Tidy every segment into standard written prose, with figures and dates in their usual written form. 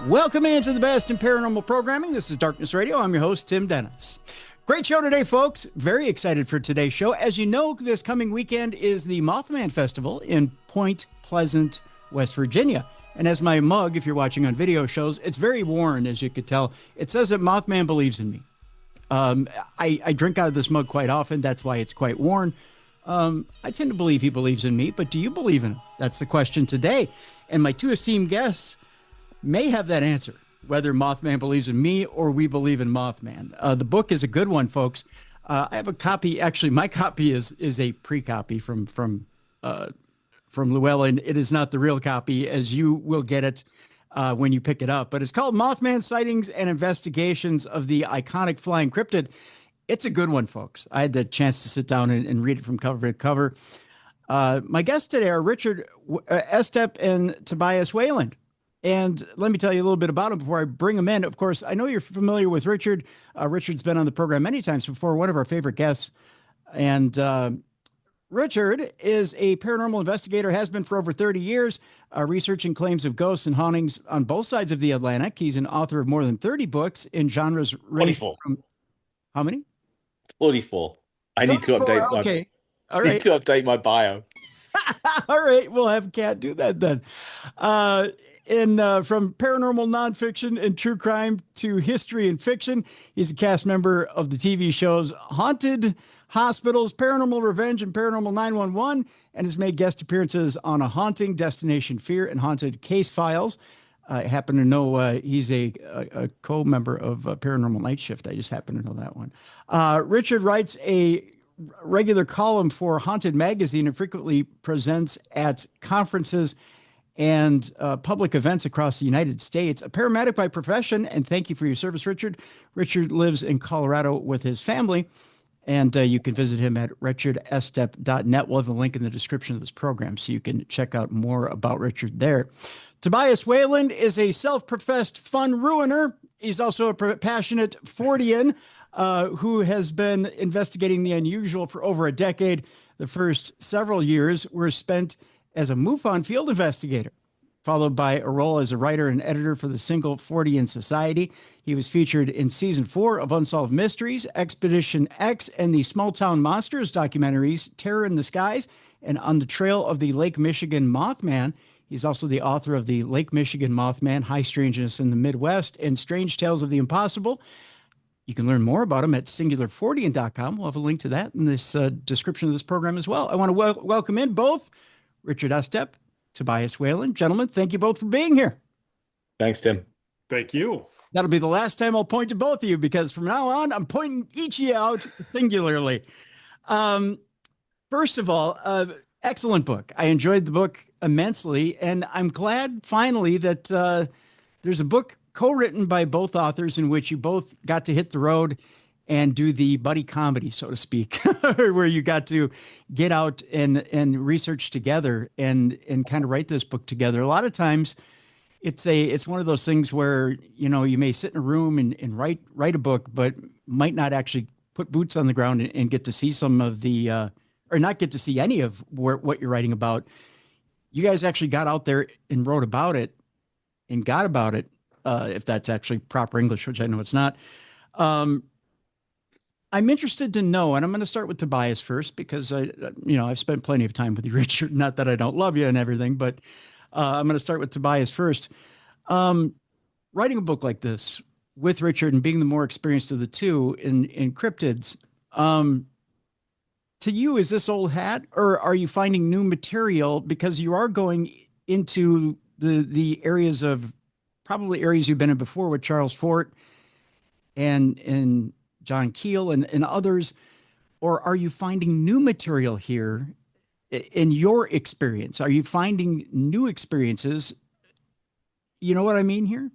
Welcome into the best in paranormal programming. This is Darkness Radio. I'm your host, Tim Dennis. Great show today, folks. Very excited for today's show. As you know, this coming weekend is the Mothman Festival in Point Pleasant, West Virginia. And as my mug, if you're watching on video shows, it's very worn, as you could tell. It says that Mothman believes in me. I drink out of this mug quite often. That's why it's quite worn. I tend to believe he believes in me, but do you believe in him? That's the question today. And my two esteemed guests may have that answer, whether Mothman believes in me or we believe in Mothman. The book is a good one, folks. I have a copy. Actually, my copy is a pre-copy from Llewellyn. It is not the real copy, as you will get it when you pick it up. But it's called Mothman Sightings and Investigations of the Iconic Flying Cryptid. It's a good one, folks. I had the chance to sit down and read it from cover to cover. My guests today are Richard Estep and Tobias Wayland. And let me tell you a little bit about him before I bring him in. Of course, I know you're familiar with Richard. Richard's been on the program many times before, one of our favorite guests. And Richard is a paranormal investigator, has been for over 30 years, researching claims of ghosts and hauntings on both sides of the Atlantic. He's an author of more than 30 books in genres ranging from... How many? 44. I need to update my... Okay. All right. Need to update my bio. All right. We'll have Kat do that then. From paranormal nonfiction and true crime to history and fiction, he's a cast member of the TV shows Haunted Hospitals, Paranormal Revenge, and Paranormal 911, and has made guest appearances on A Haunting, Destination Fear, and Haunted Case Files. I happen to know he's a co-member of Paranormal Night Shift. I just happen to know that one. Richard writes a regular column for Haunted Magazine and frequently presents at conferences and public events across the United States. A paramedic by profession, and thank you for your service, Richard. Richard lives in Colorado with his family, and you can visit him at richardestep.net. We'll have a link in the description of this program so you can check out more about Richard there. Tobias Wayland is a self-professed fun ruiner. He's also a passionate Fortean who has been investigating the unusual for over a decade. The first several years were spent as a MUFON field investigator, followed by a role as a writer and editor for the Single Fortean Society. He was featured in season 4 of Unsolved Mysteries, Expedition X, and the Small Town Monsters documentaries, Terror in the Skies, and On the Trail of the Lake Michigan Mothman. He's also the author of the Lake Michigan Mothman, High Strangeness in the Midwest, and Strange Tales of the Impossible. You can learn more about him at singularfortean.com. We'll have a link to that in this description of this program as well. I want to welcome in both Richard Estep, Tobias Wayland. Gentlemen, thank you both for being here. Thanks, Tim. Thank you. That'll be the last time I'll point to both of you, because from now on, I'm pointing each of you out singularly. First of all, excellent book. I enjoyed the book immensely, and I'm glad finally that there's a book co-written by both authors in which you both got to hit the road and do the buddy comedy, so to speak, where you got to get out and research together and kind of write this book together. A lot of times it's one of those things where, you know, you may sit in a room and write a book, but might not actually put boots on the ground and get to see some of the, or not get to see any of what you're writing about. You guys actually got out there and wrote about it and got about it, if that's actually proper English, which I know it's not. I'm interested to know, and I'm going to start with Tobias first, because I've spent plenty of time with you, Richard. Not that I don't love you and everything, but I'm going to start with Tobias first. Writing a book like this with Richard and being the more experienced of the two in cryptids, to you, is this old hat, or are you finding new material because you are going into the areas of probably areas you've been in before with Charles Fort and John Keel and others, or are you finding new material here in your experience? Are you finding new experiences? You know what I mean here?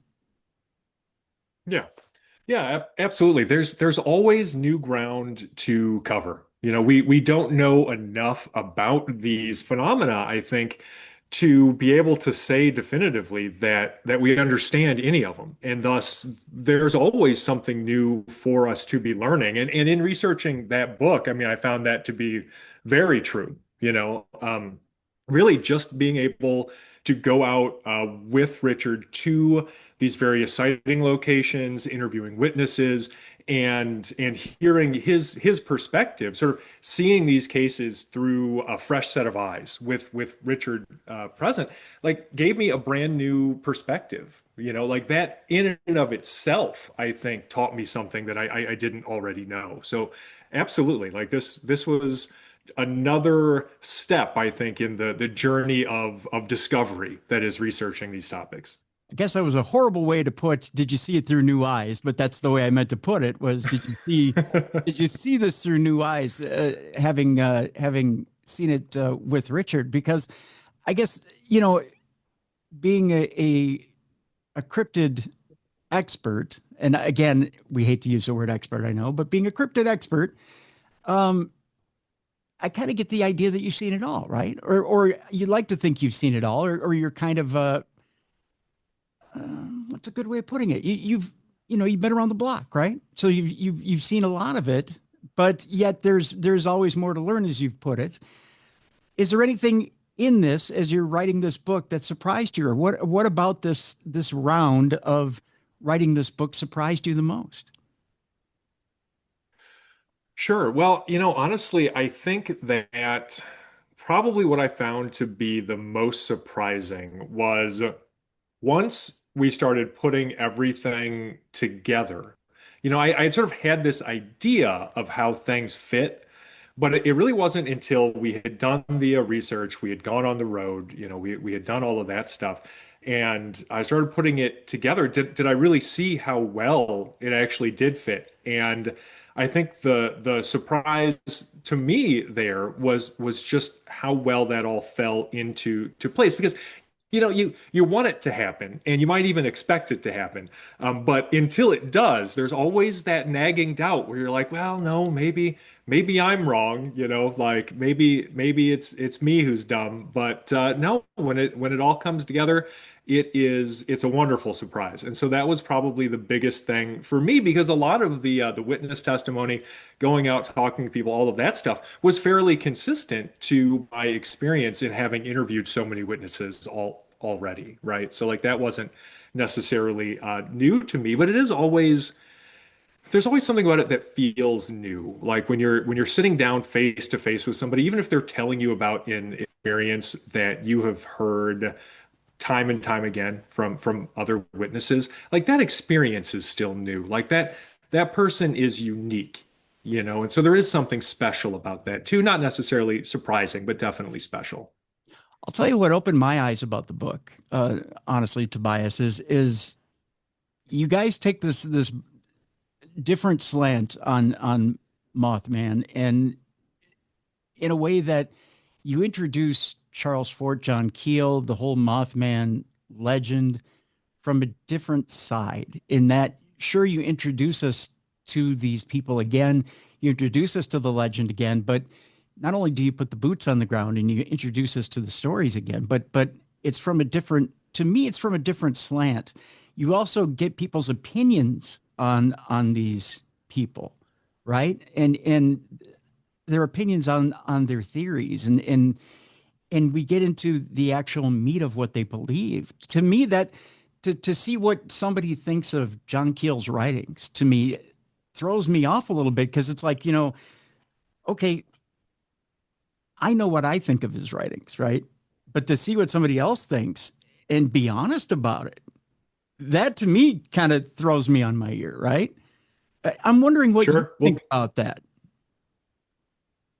Yeah. Yeah, absolutely. There's always new ground to cover. You know, we don't know enough about these phenomena, I think, to be able to say definitively that we understand any of them. And thus, there's always something new for us to be learning. And in researching that book, I mean, I found that to be very true. You know, really just being able to go out with Richard to these various sighting locations, interviewing witnesses, and hearing his perspective, sort of seeing these cases through a fresh set of eyes with Richard present, like gave me a brand new perspective. Like that in and of itself, I think taught me something that I didn't already know. So absolutely, like this was another step, I think, in the journey of discovery that is researching these topics. I guess that was a horrible way to put, did you see it through new eyes? But that's the way I meant to put it was, did you see this through new eyes, having seen it with Richard? Because I guess, being a cryptid expert, and again, we hate to use the word expert, I know, but being a cryptid expert, um, I kind of get the idea that you've seen it all, right? Or you'd like to think you've seen it all, or you're kind of what's a good way of putting it? You've been around the block, right? So you've seen a lot of it, but yet there's always more to learn, as you've put it. Is there anything in this, as you're writing this book, that surprised you, or what about this round of writing this book surprised you the most? Sure. Well, honestly, I think that probably what I found to be the most surprising was once we started putting everything together. I had sort of had this idea of how things fit, but it really wasn't until we had done the research, we had gone on the road, we had done all of that stuff, and I started putting it together. Did I really see how well it actually did fit? And I think the surprise to me there was just how well that all fell into place because you want it to happen, and you might even expect it to happen. But until it does, there's always that nagging doubt where you're like, well, no, maybe I'm wrong. Like maybe it's me who's dumb. But no, when it all comes together, it's a wonderful surprise. And so that was probably the biggest thing for me because a lot of the witness testimony, going out talking to people, all of that stuff was fairly consistent to my experience in having interviewed so many witnesses already, right? So like that wasn't necessarily new to me, but it is always there's always something about it that feels new. Like when you're sitting down face to face with somebody, even if they're telling you about an experience that you have heard time and time again from other witnesses, like that experience is still new. Like that person is unique, and so there is something special about that too. Not necessarily surprising, but definitely special. I'll tell you what opened my eyes about the book, honestly, Tobias, is you guys take this different slant on Mothman, and in a way that you introduce Charles Fort, John Keel, the whole Mothman legend from a different side. In that, sure, you introduce us to these people again, you introduce us to the legend again, but not only do you put the boots on the ground and you introduce us to the stories again, but it's from a different, to me, it's from a different slant. You also get people's opinions on these people, right? And their opinions on their theories, and we get into the actual meat of what they believe. To me, that to see what somebody thinks of John Keel's writings, to me, throws me off a little bit because it's like, okay, I know what I think of his writings, right? But to see what somebody else thinks and be honest about it, that to me kind of throws me on my ear, right? I'm wondering what you Sure. Well, think about that.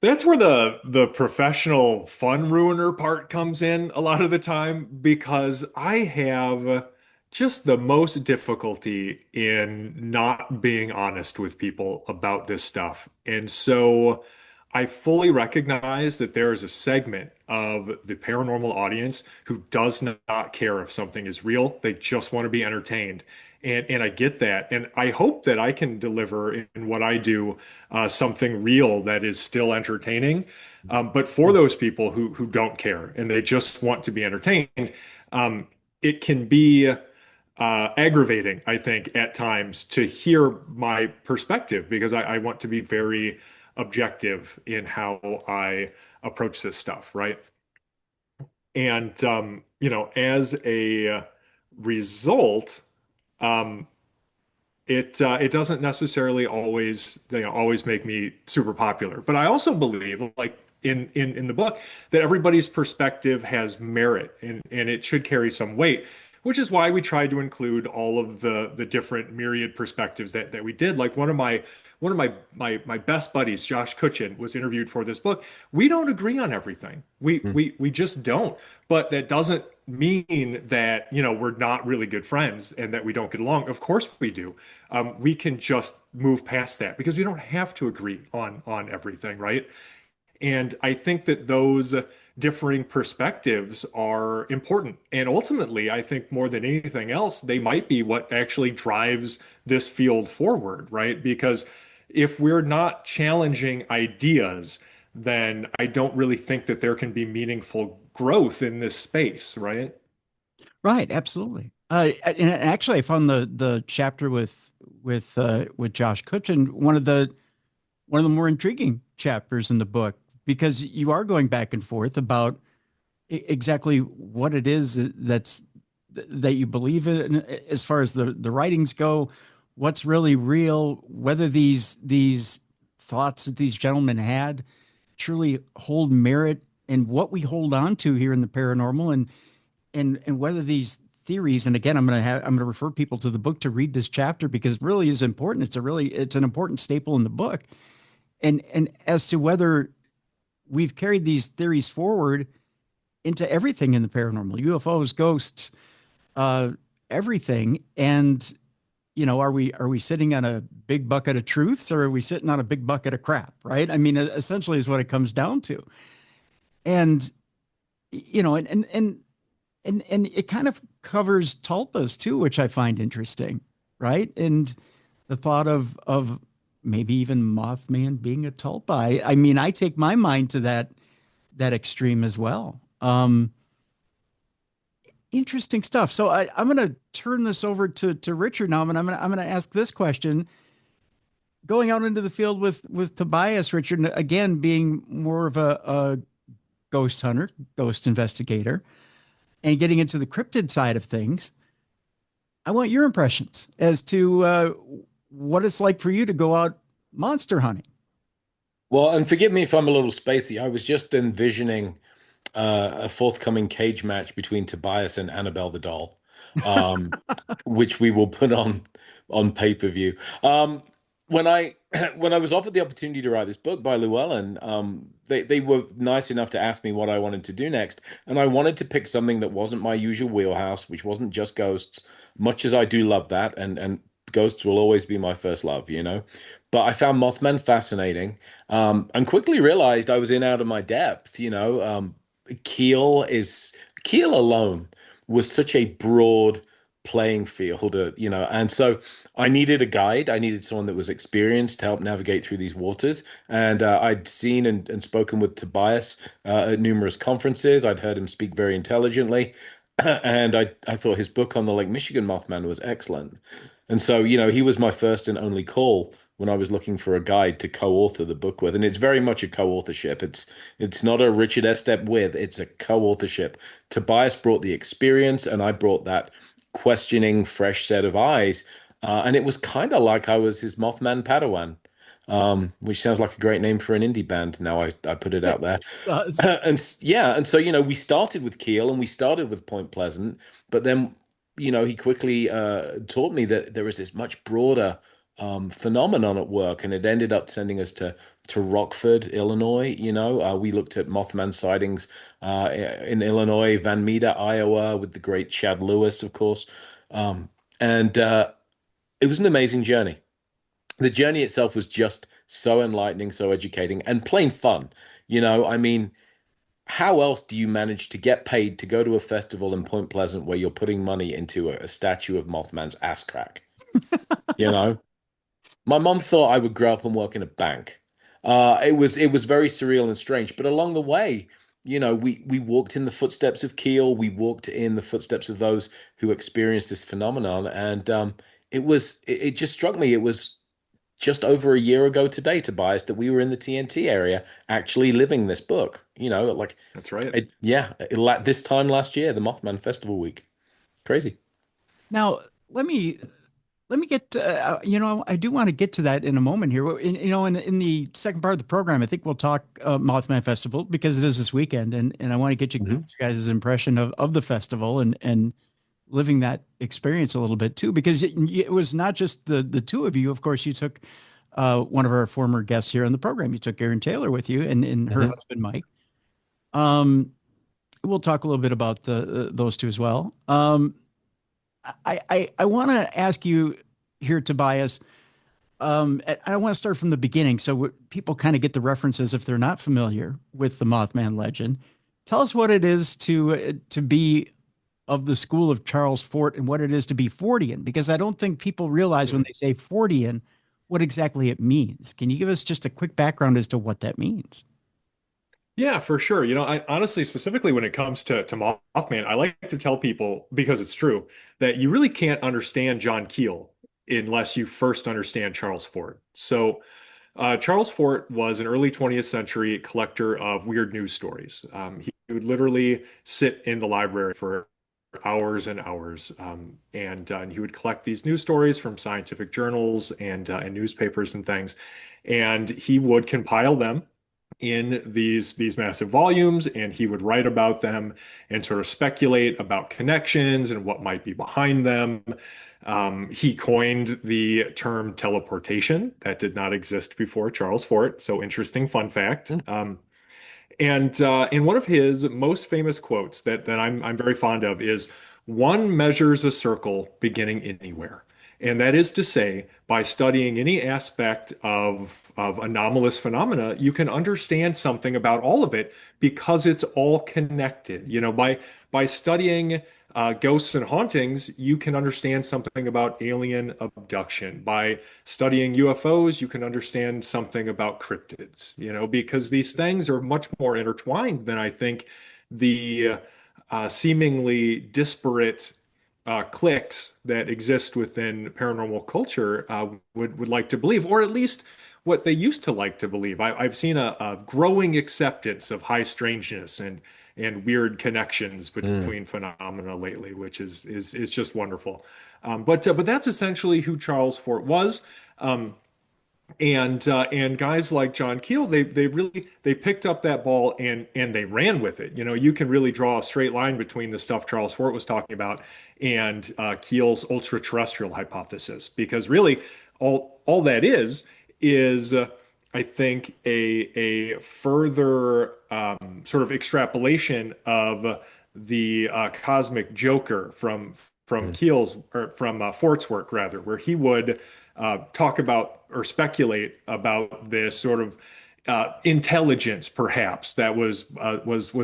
that's where the professional fun ruiner part comes in a lot of the time because I have just the most difficulty in not being honest with people about this stuff. And so I fully recognize that there is a segment of the paranormal audience who does not care if something is real. They just want to be entertained. And I get that. And I hope that I can deliver in what I do something real that is still entertaining. But for those people who don't care and they just want to be entertained, it can be aggravating, I think, at times to hear my perspective because I want to be very objective in how I approach this stuff, right? And as a result, um, it doesn't necessarily always make me super popular. But I also believe, like in the book, that everybody's perspective has merit and it should carry some weight, which is why we tried to include all of the different myriad perspectives that we did. Like one of my best buddies, Josh Cutchin, was interviewed for this book. We don't agree on everything. We just don't. But that doesn't mean that, we're not really good friends and that we don't get along. Of course we do. We can just move past that because we don't have to agree on everything, right? And I think that those differing perspectives are important. And ultimately, I think more than anything else, they might be what actually drives this field forward, right? Because if we're not challenging ideas, then I don't really think that there can be meaningful growth in this space, right? Right, absolutely. And actually, I found the chapter with Josh Cutchin one of the more intriguing chapters in the book because you are going back and forth about exactly what it is that you believe in as far as the writings go, what's really real, whether these thoughts that these gentlemen had truly hold merit, and what we hold on to here in the paranormal, and whether these theories. And again, I'm going to refer people to the book to read this chapter because it really is important. It's an important staple in the book, and as to whether we've carried these theories forward into everything in the paranormal, UFOs, ghosts, uh, everything. And are we sitting on a big bucket of truths, or are we sitting on a big bucket of crap? Right? I mean, essentially, is what it comes down to. And and it kind of covers tulpas too, which I find interesting, right? And the thought of maybe even Mothman being a tulpa. I mean, I take my mind to that extreme as well. Interesting stuff. So I'm going to turn this over to Richard now, and I'm going to ask this question. Going out into the field with Tobias, Richard, again being more of a ghost hunter, ghost investigator, and getting into the cryptid side of things. I want your impressions as to what it's like for you to go out monster hunting. Well, and forgive me if I'm a little spacey. I was just envisioning a forthcoming cage match between Tobias and Annabelle the doll, um, which we will put on pay-per-view. When I when I was offered the opportunity to write this book by Llewellyn, they were nice enough to ask me what I wanted to do next, and I wanted to pick something that wasn't my usual wheelhouse, which wasn't just ghosts, much as I do love that, and ghosts will always be my first love, you know. But I found Mothman fascinating, and quickly realized I was in out of my depth, you know. Keel is Keel alone was such a broad playing field, and so I needed a guide. I needed someone that was experienced to help navigate through these waters. And I'd seen and spoken with Tobias at numerous conferences. I'd heard him speak very intelligently, and I thought his book on the Lake Michigan Mothman was excellent. And so, he was my first and only call when I was looking for a guide to co-author the book with. And it's very much a co-authorship. It's not a Richard Estep with, it's a co-authorship. Tobias brought the experience, and I brought that questioning, fresh set of eyes. And it was kind of like I was his Mothman Padawan, which sounds like a great name for an indie band. Now I put it out there. Yeah, and so we started with Keel and we started with Point Pleasant, but then he quickly taught me that there was this much broader phenomenon at work, and it ended up sending us to Rockford, Illinois. We looked at Mothman sightings in Illinois, Vanmeter, Iowa, with the great Chadlewis, of course, and it was an amazing journey. The journey itself was just so enlightening, so educating, and plain fun. I mean, how else do you manage to get paid to go to a festival in Point Pleasant where you're putting money into a statue of Mothman's ass crack? You know, my mom thought I would grow up and work in a bank. It was very surreal and strange, but along the way, we walked in the footsteps of Keel. We walked in the footsteps of those who experienced this phenomenon, and it just struck me. It was just over a year ago today, Tobias, that we were in the TNT area actually living this book. Like That's right. this time last year, the Mothman Festival week. Crazy. Now, let me get I do want to get to that in a moment here. In the second part of the program, I think we'll talk Mothman Festival because it is this weekend, and I want to get you guys' impression of the festival and living that experience a little bit too, because it was not just the two of you. Of course, you took one of our former guests here on the program. You took Erintaylor with you and her husband Mike. We'll talk a little bit about those two as well. I want to ask you here, Tobias. I want to start from the beginning so people kind of get the references if they're not familiar with the Mothman legend. Tell us what it is to be of the school of Charles Fort and what it is to be Fortean, because I don't think people realize when they say Fortean what exactly it means. Can you give us just a quick background as to what that means? Yeah, for sure. I honestly, specifically when it comes to Mothman, I like to tell people, because it's true, that you really can't understand John Keel unless you first understand Charles Fort. So, Charles Fort was an early 20th century collector of weird news stories. He would literally sit in the library for hours and hours, and he would collect these news stories from scientific journals and newspapers and things, and he would compile them in these massive volumes, and he would write about them and sort of speculate about connections and what might be behind them. He coined the term teleportation that did not exist before Charles Fort. So interesting fun fact. And in one of his most famous quotes that I'm very fond of is, "One measures a circle beginning anywhere." And that is to say, by studying any aspect of anomalous phenomena, you can understand something about all of it because it's all connected. By studying ghosts and hauntings, you can understand something about alien abduction. By studying UFOs, you can understand something about cryptids, because these things are much more intertwined than I think the seemingly disparate cliques that exist within paranormal culture would like to believe, or at least what they used to like to believe. I've seen a growing acceptance of high strangeness and weird connections between phenomena lately, which is just wonderful. But that's essentially who Charles Fort was. And guys like John Keel, they picked up that ball and they ran with it. You can really draw a straight line between the stuff Charles Fort was talking about and Keel's ultra terrestrial hypothesis, because really all that is I think a further sort of extrapolation of the cosmic joker from Keel's, or from Fort's work rather, where he would talk about or speculate about this sort of intelligence, perhaps, that was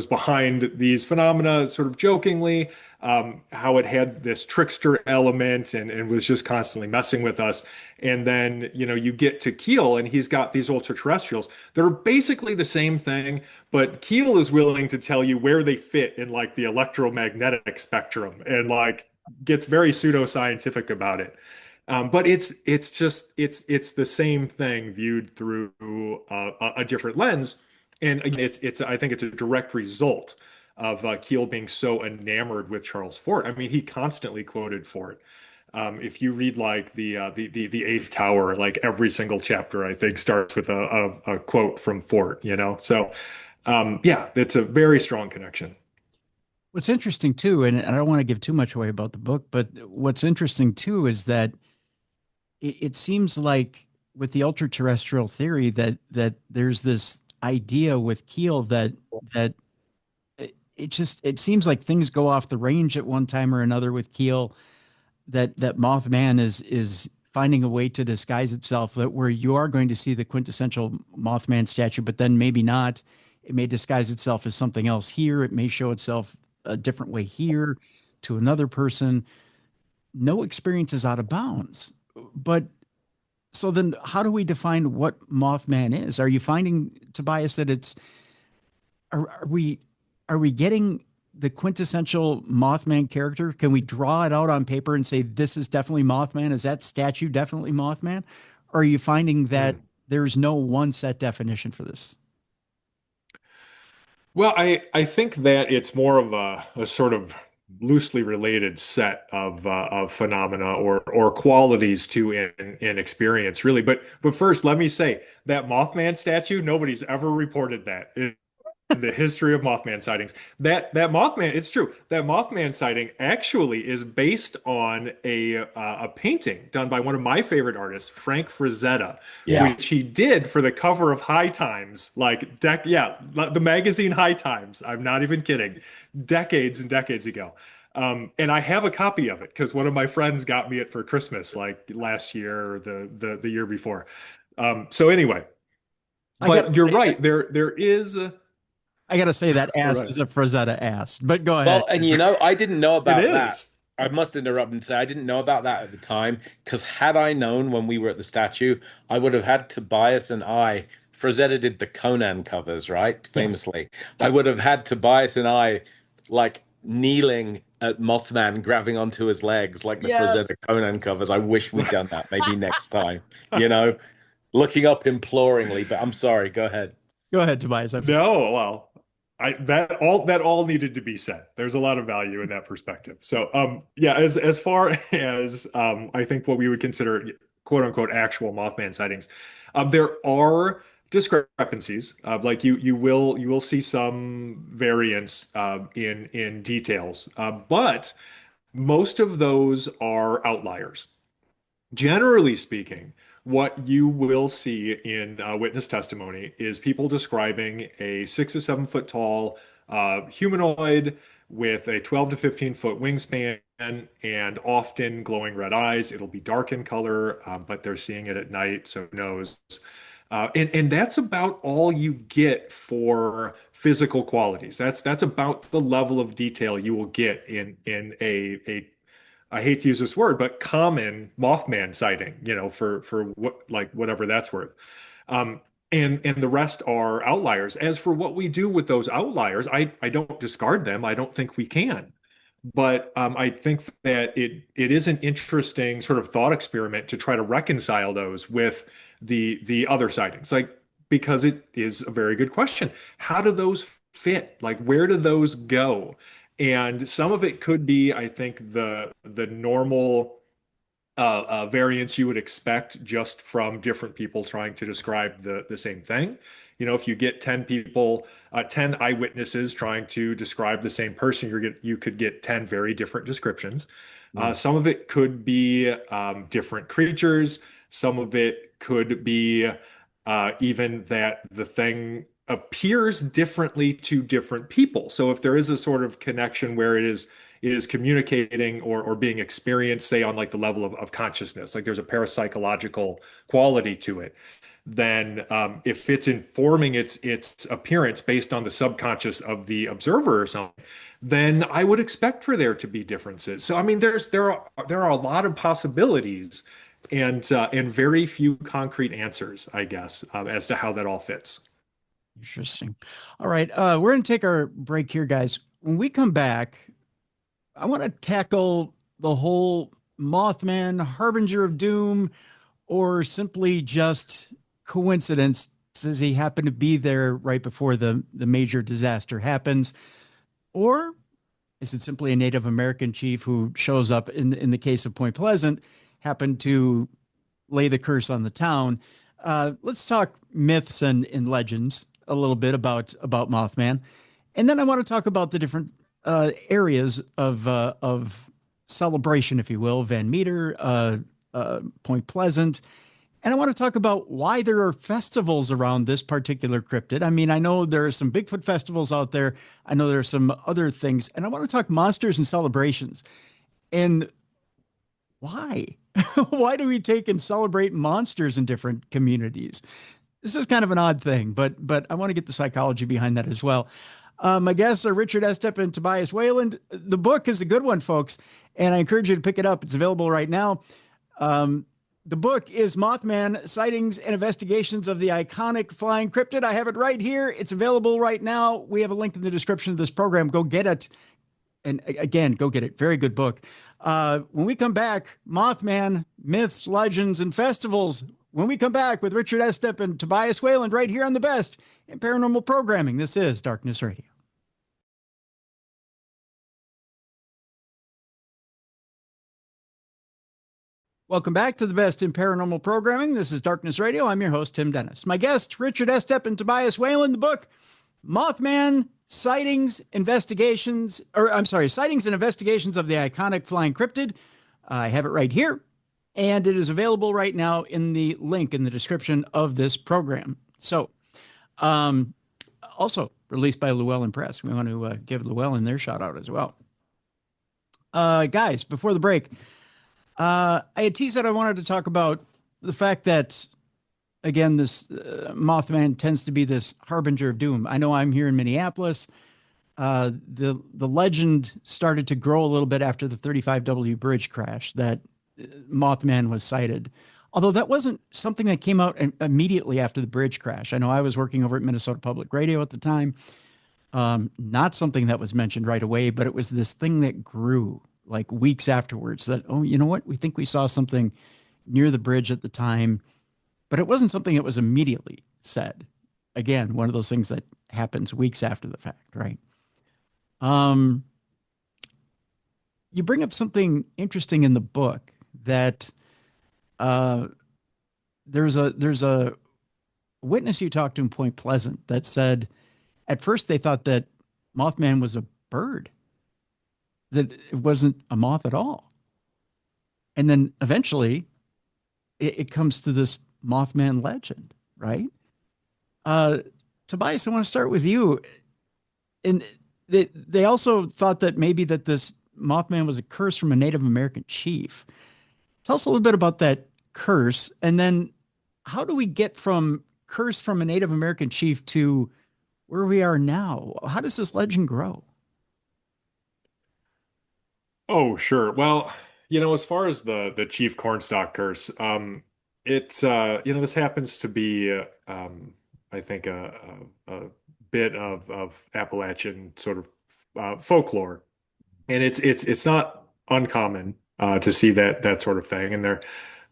behind these phenomena, sort of jokingly, how it had this trickster element and was just constantly messing with us. And then, you get to Keel and he's got these ultra terrestrials that are basically the same thing, but Keel is willing to tell you where they fit in like the electromagnetic spectrum and like gets very pseudoscientific about it. But it's the same thing viewed through a different lens, and again, it's I think it's a direct result of Keel being so enamored with Charles Fort. I mean, he constantly quoted Fort. If you read like the Eighth Tower, like every single chapter I think starts with a quote from Fort. So yeah, it's a very strong connection. What's interesting too, and I don't want to give too much away about the book, but what's interesting too is that it seems like with the ultra terrestrial theory that there's this idea with Keel that it seems like things go off the range at one time or another with Keel, that Mothman is finding a way to disguise itself, that where you are going to see the quintessential Mothman statue, but then maybe not. It may disguise itself as something else here. It may show itself a different way here to another person. No experience is out of bounds. But so then how do we define what Mothman is? Are you finding, Tobias, that are we getting the quintessential Mothman character? Can we draw it out on paper and say, this is definitely Mothman? Is that statue definitely Mothman? Or are you finding that Hmm. there's no one set definition for this? Well, I think that it's more of a sort of loosely related set of phenomena or qualities to an experience, really. But first, let me say that Mothman statue, nobody's ever reported that in the history of Mothman sightings. That Mothman, it's true. That Mothman sighting actually is based on a painting done by one of my favorite artists, Frank Frazetta, Yeah. which he did for the cover of High Times, like the magazine High Times. I'm not even kidding, decades and decades ago. And I have a copy of it because one of my friends got me it for Christmas, like last year or the year before. So anyway, I gotta but you're say that right. There is. I gotta say that ass Right. is a Frazetta ass. But go ahead. Well, and I didn't know It about that. is. I must interrupt and say I didn't know about that at the time because had I known when we were at the statue, I would have had Tobias and I. Frazetta did the Conan covers, right? Yes. Famously. I would have had Tobias and I like kneeling at Mothman, grabbing onto his legs like the Frazetta Yes. Conan covers. I wish we'd done that maybe next time, you know, looking up imploringly, but I'm sorry, go ahead. Go ahead, Tobias. I'm sorry. No, well, that all needed to be said. There's a lot of value in that perspective. So, yeah, as far as I think what we would consider quote unquote actual Mothman sightings, there are discrepancies. Like you will see some variance in details, but most of those are outliers. Generally speaking, what you will see in witness testimony is people describing a 6 to 7 foot tall humanoid with a 12 to 15 foot wingspan and often glowing red eyes. It'll be dark in color, but they're seeing it at night, so who knows? And that's about all you get for physical qualities. That's about the level of detail you will get in a I hate to use this word, but common Mothman sighting, for what like whatever that's worth. Um, and the rest are outliers. As for what we do with those outliers, I don't discard them. I don't think we can. But I think that it is an interesting sort of thought experiment to try to reconcile those with the other sightings. Like because it is a very good question. How do those fit? Like where do those go? And some of it could be, I think, the normal variants you would expect just from different people trying to describe the same thing. If you get 10 people, 10 eyewitnesses trying to describe the same person, you could get 10 very different descriptions. Mm. Some of it could be different creatures. Some of it could be even that the thing appears differently to different people. So if there is a sort of connection where it is communicating or being experienced, say on like the level of consciousness, like there's a parapsychological quality to it, then if it's informing its appearance based on the subconscious of the observer or something, then I would expect for there to be differences. So I mean, there are a lot of possibilities and very few concrete answers, I guess, as to how that all fits. Interesting. All right. We're going to take our break here, guys. When we come back, I want to tackle the whole Mothman, harbinger of doom, or simply just coincidence. Does he happen to be there right before the major disaster happens? Or is it simply a Native American chief who shows up in the case of Point Pleasant, happened to lay the curse on the town? Let's talk myths and legends a little bit about Mothman. And then I want to talk about the different areas of celebration, if you will, Van Meter, Point Pleasant. And I want to talk about why there are festivals around this particular cryptid. I mean, I know there are some Bigfoot festivals out there. I know there are some other things. And I want to talk monsters and celebrations. And why? Why do we take and celebrate monsters in different communities? This is kind of an odd thing, but I want to get the psychology behind that as well. My guests are Richard Estep and Tobias Wayland. The book is a good one, folks, and I encourage you to pick it up. It's available right now. The book is Mothman, Sightings and Investigations of the Iconic Flying Cryptid. I have it right here. It's available right now. We have a link in the description of this program. Go get it. And again, go get it. Very good book. When we come back, Mothman, myths, legends, and festivals. when we come back with Richard Estep and Tobias Wayland right here on the best in paranormal programming. This is Darkness Radio. Welcome back to the best in paranormal programming. This is Darkness Radio. I'm your host, Tim Dennis. My guests, Richard Estep and Tobias Wayland. The book, Mothman, Sightings, Investigations, Sightings and Investigations of the Iconic Flying Cryptid. I have it right here, and it is available right now in the link in the description of this program. So, also released by Llewellyn Press. We want to give Llewellyn their shout out as well. Guys, before the break, I had teased that I wanted to talk about the fact that, again, this Mothman tends to be this harbinger of doom. I know I'm here in Minneapolis. The legend started to grow a little bit after the 35W bridge crash that Mothman was sighted. Although that wasn't something that came out immediately after the bridge crash. I know I was working over at Minnesota Public Radio at the time. Not something that was mentioned right away, but it was this thing that grew like weeks afterwards that, oh, you know what? We think we saw something near the bridge at the time, but it wasn't something that was immediately said. Again, one of those things that happens weeks after the fact, right? You bring up something interesting in the book that there's a witness you talked to in Point Pleasant that said at first they thought that Mothman was a bird, that it wasn't a moth at all. And then eventually it comes to this Mothman legend, right? Tobias, I want to start with you. And they also thought that maybe that this Mothman was a curse from a Native American chief. Tell us a little bit about that curse. And then how do we get from curse from a Native American chief to where we are now? How does this legend grow? Oh, sure. Well, as far as the Chief Cornstalk curse, it's this happens to be I think a bit of Appalachian sort of folklore, and it's not uncommon to see that sort of thing, and there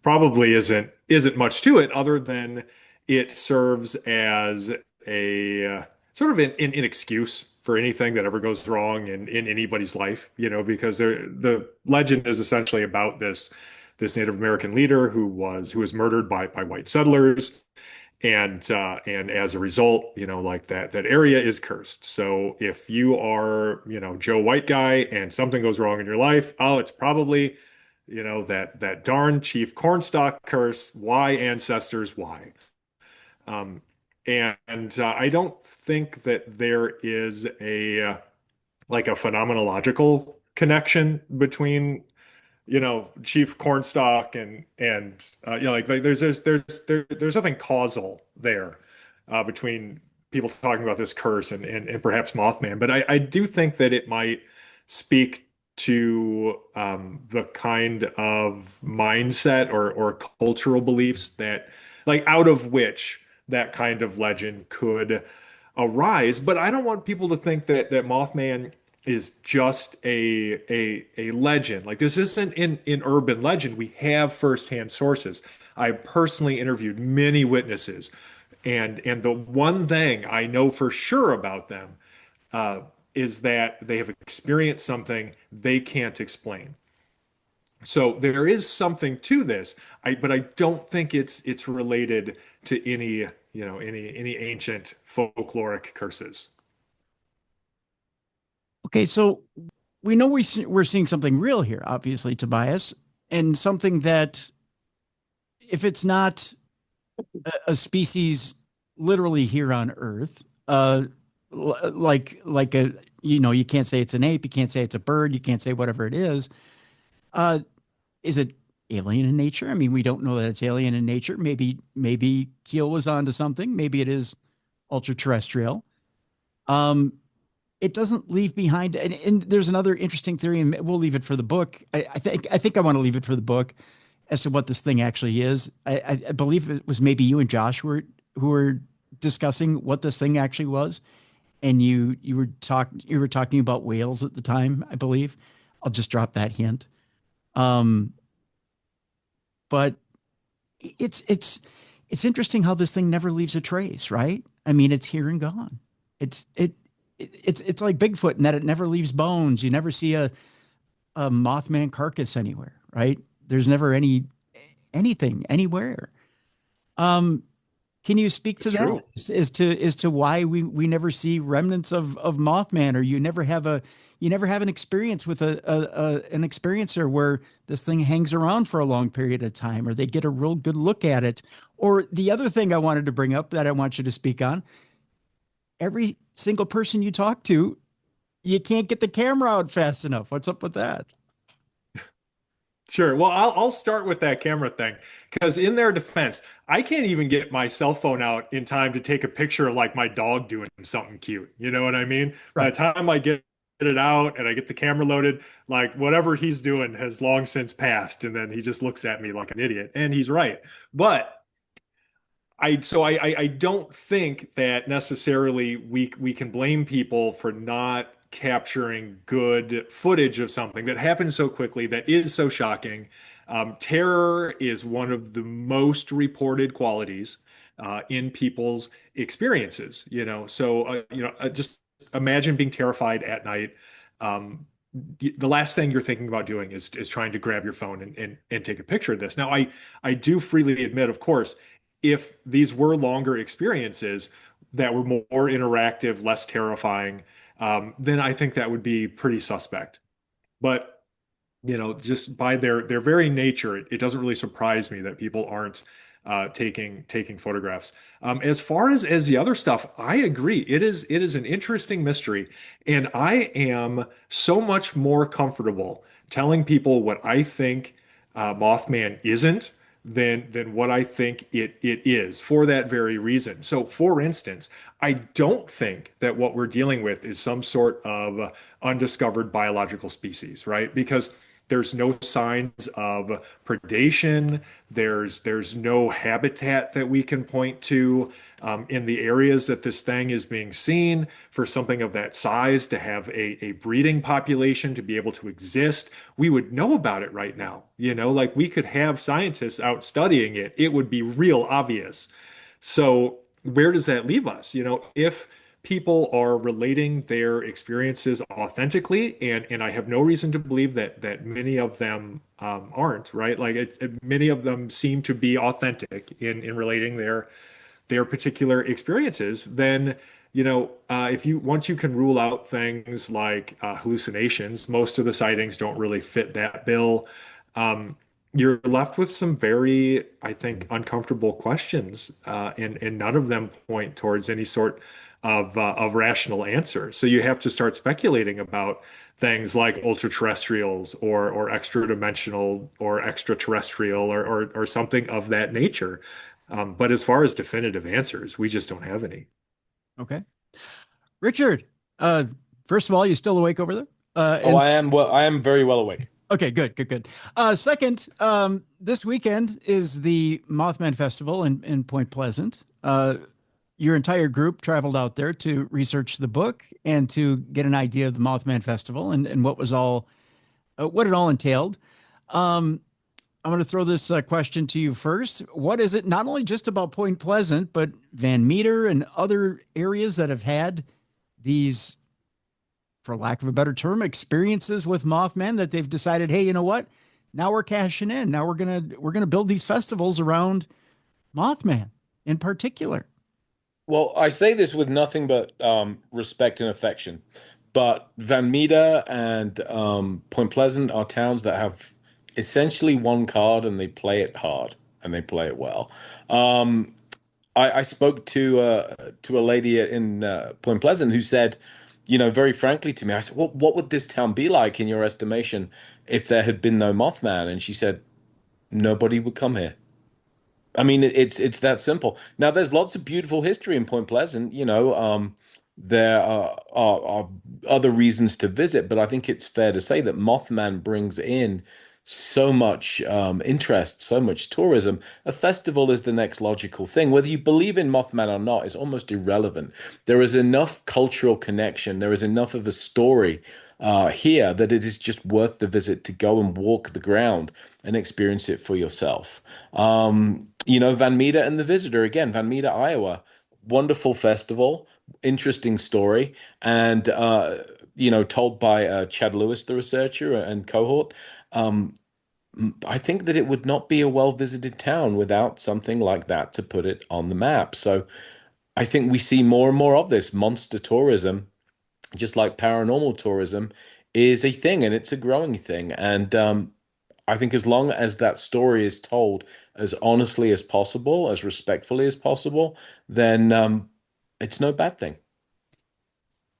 probably isn't much to it other than it serves as a sort of an excuse for anything that ever goes wrong in anybody's life, because the legend is essentially about this Native American leader who was murdered by white settlers, and as a result, like that area is cursed. So if you are, Joe White guy and something goes wrong in your life, oh, it's probably, that darn Chief Cornstalk curse. Why, ancestors? Why? And I don't think that there is a like a phenomenological connection between Chief Cornstalk and like there's nothing causal there between people talking about this curse and perhaps Mothman. But I do think that it might speak to the kind of mindset or cultural beliefs that like out of which that kind of legend could arise. But I don't want people to think that Mothman is just a legend. Like this isn't in urban legend. We have firsthand sources. I personally interviewed many witnesses, and the one thing I know for sure about them is that they have experienced something they can't explain. So there is something to this, but I don't think it's related to any ancient folkloric curses. Okay, so we know we're seeing something real here, obviously, Tobias, and something that if it's not a species literally here on Earth, like a, you can't say it's an ape, you can't say it's a bird, you can't say whatever it is. Is it alien in nature? I mean, we don't know that it's alien in nature. Maybe Keel was onto something. Maybe it is ultra terrestrial. It doesn't leave behind, and there's another interesting theory, and we'll leave it for the book. I think I want to leave it for the book as to what this thing actually is. I believe it was maybe you and Josh who were discussing what this thing actually was, and you were talking about whales at the time, I believe. I'll just drop that hint. But it's it's interesting how this thing never leaves a trace, right? I mean, it's here and gone. It's it, it's like Bigfoot in that it never leaves bones. You never see a Mothman carcass anywhere, right? There's never anything anywhere. Um, can you speak to It's that true. as to why we never see remnants of Mothman, or you never have an experience with an experiencer where this thing hangs around for a long period of time, or they get a real good look at it? Or the other thing I wanted to bring up that I want you to speak on: every single person you talk to, you can't get the camera out fast enough. What's up with that? Sure. Well, I'll start with that camera thing because in their defense, I can't even get my cell phone out in time to take a picture of like my dog doing something cute. You know what I mean? By Right. the time I get it out and I get the camera loaded, like whatever he's doing has long since passed, and then he just looks at me like an idiot, and he's right. But I don't think that necessarily we can blame people for not capturing good footage of something that happened so quickly that is so shocking. Terror is one of the most reported qualities in people's experiences, you know. So just imagine being terrified at night. Um, the last thing you're thinking about doing is trying to grab your phone and take a picture of this. Now, I do freely admit, of course, if these were longer experiences that were more interactive, less terrifying, then I think that would be pretty suspect. But just by their very nature, it doesn't really surprise me that people aren't taking photographs. As far as the other stuff, I agree. It is an interesting mystery, and I am so much more comfortable telling people what I think Mothman isn't than what I think it is for that very reason. So, for instance, I don't think that what we're dealing with is some sort of undiscovered biological species, right? Because there's no signs of predation. There's no habitat that we can point to in the areas that this thing is being seen for something of that size to have a breeding population to be able to exist. We would know about it right now. Like we could have scientists out studying it. It would be real obvious. So where does that leave us? If people are relating their experiences authentically, and I have no reason to believe that many of them aren't, right? Like many of them seem to be authentic in relating their particular experiences. Then if you once you can rule out things like hallucinations, most of the sightings don't really fit that bill. Um, you're left with some very, I think, uncomfortable questions, and none of them point towards any sort of rational answer. So you have to start speculating about things like ultra terrestrials or extra dimensional or extraterrestrial or something of that nature. But as far as definitive answers, we just don't have any. Okay. Richard, uh, first of all, you still awake over there? Oh, And I am very well awake. okay, good, good, good. Second, this weekend is the Mothman Festival in Point Pleasant. Your entire group traveled out there to research the book and to get an idea of the Mothman Festival and what it all entailed. Um, I'm going to throw this question to you first. What is it, not only just about Point Pleasant, but Van Meter and other areas that have had these, for lack of a better term, experiences with Mothman, that they've decided, hey, you know what? Now we're cashing in. Now we're gonna build these festivals around Mothman in particular. Well, I say this with nothing but respect and affection, but Van Meter and Point Pleasant are towns that have essentially one card and they play it hard and they play it well. Um, I spoke to a lady in Point Pleasant who said, very frankly to me, I said, what would this town be like in your estimation if there had been no Mothman? And she said, nobody would come here. I mean, it's that simple. Now, there's lots of beautiful history in Point Pleasant. There are other reasons to visit, but I think it's fair to say that Mothman brings in so much interest, so much tourism. A festival is the next logical thing. Whether you believe in Mothman or not is almost irrelevant. There is enough cultural connection. There is enough of a story here that it is just worth the visit to go and walk the ground and experience it for yourself. Van Meter and the Visitor again, Van Meter, Iowa. Wonderful festival, interesting story, and told by Chadlewis, the researcher and cohort. Um, I think that it would not be a well-visited town without something like that to put it on the map. So I think we see more and more of this monster tourism, just like paranormal tourism, is a thing, and it's a growing thing. And I think as long as that story is told as honestly as possible, as respectfully as possible, then it's no bad thing.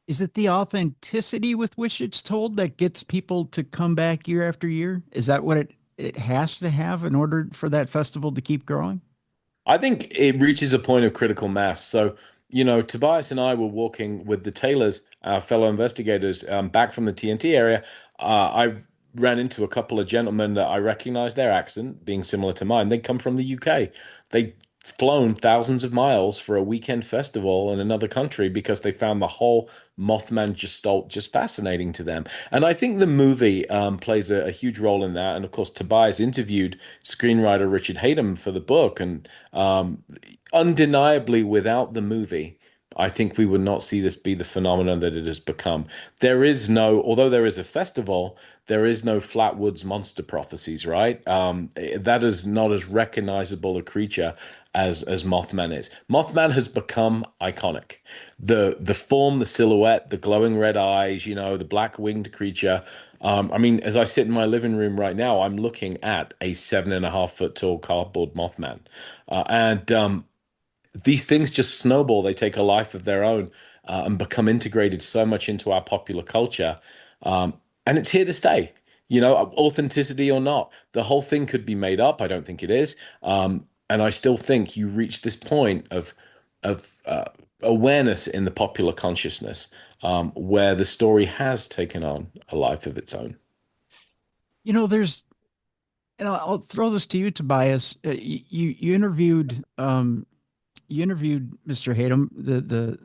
Is it the authenticity with which it's told that gets people to come back year after year? Is that what it has to have in order for that festival to keep growing? I think it reaches a point of critical mass. So, Tobias and I were walking with the Taylors, our fellow investigators, back from the TNT area. I ran into a couple of gentlemen that I recognized their accent being similar to mine. They come from the UK. They'd flown thousands of miles for a weekend festival in another country because they found the whole Mothman gestalt just fascinating to them. And I think the movie plays a huge role in that. And of course, Tobias interviewed screenwriter Richard Hatem for the book, and undeniably, without the movie, I think we would not see this be the phenomenon that it has become. There is no, although there is a festival, there is no Flatwoods monster prophecies, right? That is not as recognizable a creature as Mothman is. Mothman has become iconic. The form, the silhouette, the glowing red eyes, the black winged creature. I mean, as I sit in my living room right now, I'm looking at a 7.5 foot tall cardboard Mothman. And these things just snowball. They take a life of their own and become integrated so much into our popular culture. And it's here to stay, authenticity or not. The whole thing could be made up. I don't think it is. And I still think you reach this point of awareness in the popular consciousness where the story has taken on a life of its own. There's, and I'll throw this to you, Tobias. You interviewed Mr. Hatem, the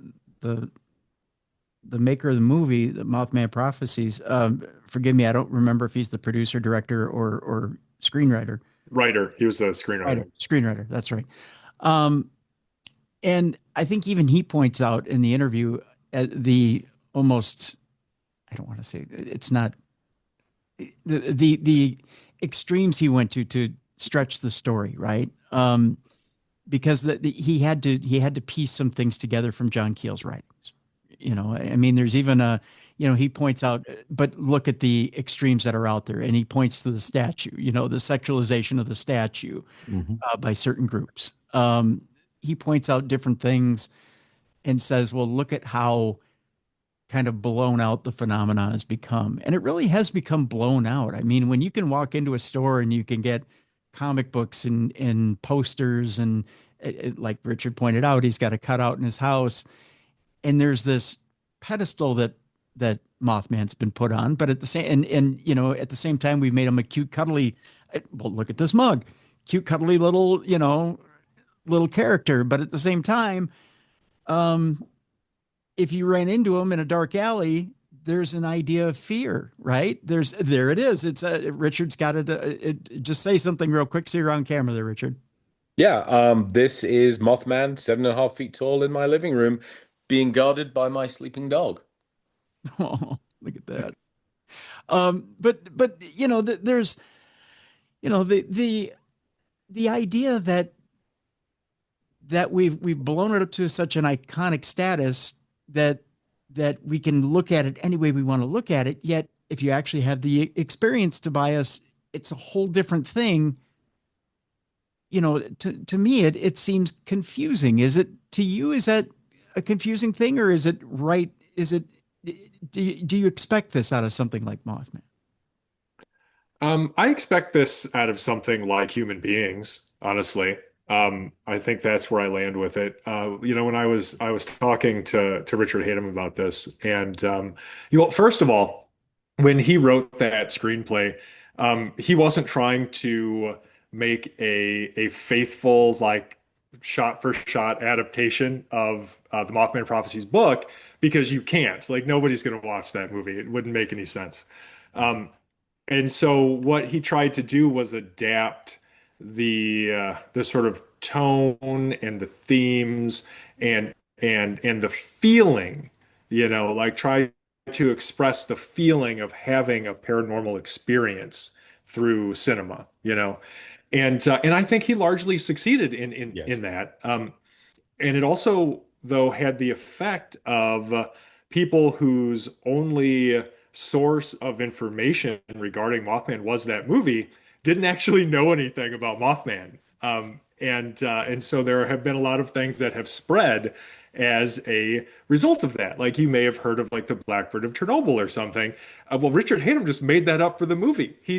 the maker of the movie, the Mothman Prophecies. Forgive me, I don't remember if he's the producer, director, or screenwriter. Writer. He was a screenwriter. Screenwriter. That's right. Um, and I think even he points out in the interview the almost, I don't want to say it's not the extremes he went to stretch the story, right? Because he had to piece some things together from John Keel's writings. I mean, there's even he points out, but look at the extremes that are out there, and he points to the statue, the sexualization of the statue Mhm. by certain groups. He points out different things and says, well, look at how kind of blown out the phenomenon has become. And it really has become blown out. I mean, when you can walk into a store and you can get comic books and posters and like Richard pointed out, he's got a cutout in his house, and there's this pedestal that Mothman's been put on, but at the same at the same time we've made him a cute cuddly, well, look at this mug, cute cuddly little character, but at the same time, if you ran into him in a dark alley, there's an idea of fear, right? There it is. It's Richard's got it. Just say something real quick so you're on camera there, Richard. Yeah, this is Mothman, 7.5 feet tall in my living room, being guarded by my sleeping dog. Oh, look at that. But there's the idea that we've blown it up to such an iconic status that we can look at it any way we want to look at it. Yet, if you actually have the experience, Tobias, it's a whole different thing. To me, it seems confusing. Is it to you? Is that a confusing thing, or is it right? Is it? Do you expect this out of something like Mothman? I expect this out of something like human beings, honestly. I think that's where I land with it. When I was talking to Richard Hatem about this, and first of all, when he wrote that screenplay, he wasn't trying to make a faithful like shot for shot adaptation of the Mothman Prophecies book because you can't. Like nobody's going to watch that movie. It wouldn't make any sense. And so what he tried to do was adapt the sort of tone and the themes and and the feeling, like try to express the feeling of having a paranormal experience through cinema, and I think he largely succeeded in Yes. that. And it also, though, had the effect of people whose only source of information regarding Mothman was that movie didn't actually know anything about Mothman. And so there have been a lot of things that have spread as a result of that. Like you may have heard of like the Blackbird of Chernobyl or something. Well, Richard Hatem just made that up for the movie. He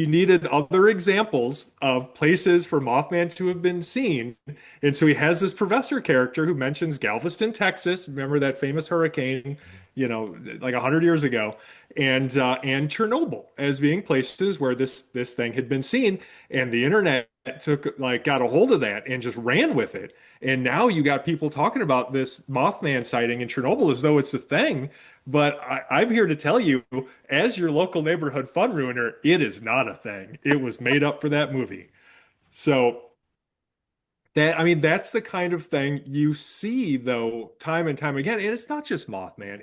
needed other examples of places for Mothman to have been seen. And so he has this professor character who mentions Galveston, Texas. Remember that famous hurricane, like 100 years ago, and Chernobyl as being places where this thing had been seen. And the internet got a hold of that and just ran with it. And now you got people talking about this Mothman sighting in Chernobyl as though it's a thing. But I'm here to tell you, as your local neighborhood fun ruiner, it is not a thing. It was made up for that movie. So I mean, that's the kind of thing you see though, time and time again. And it's not just Mothman.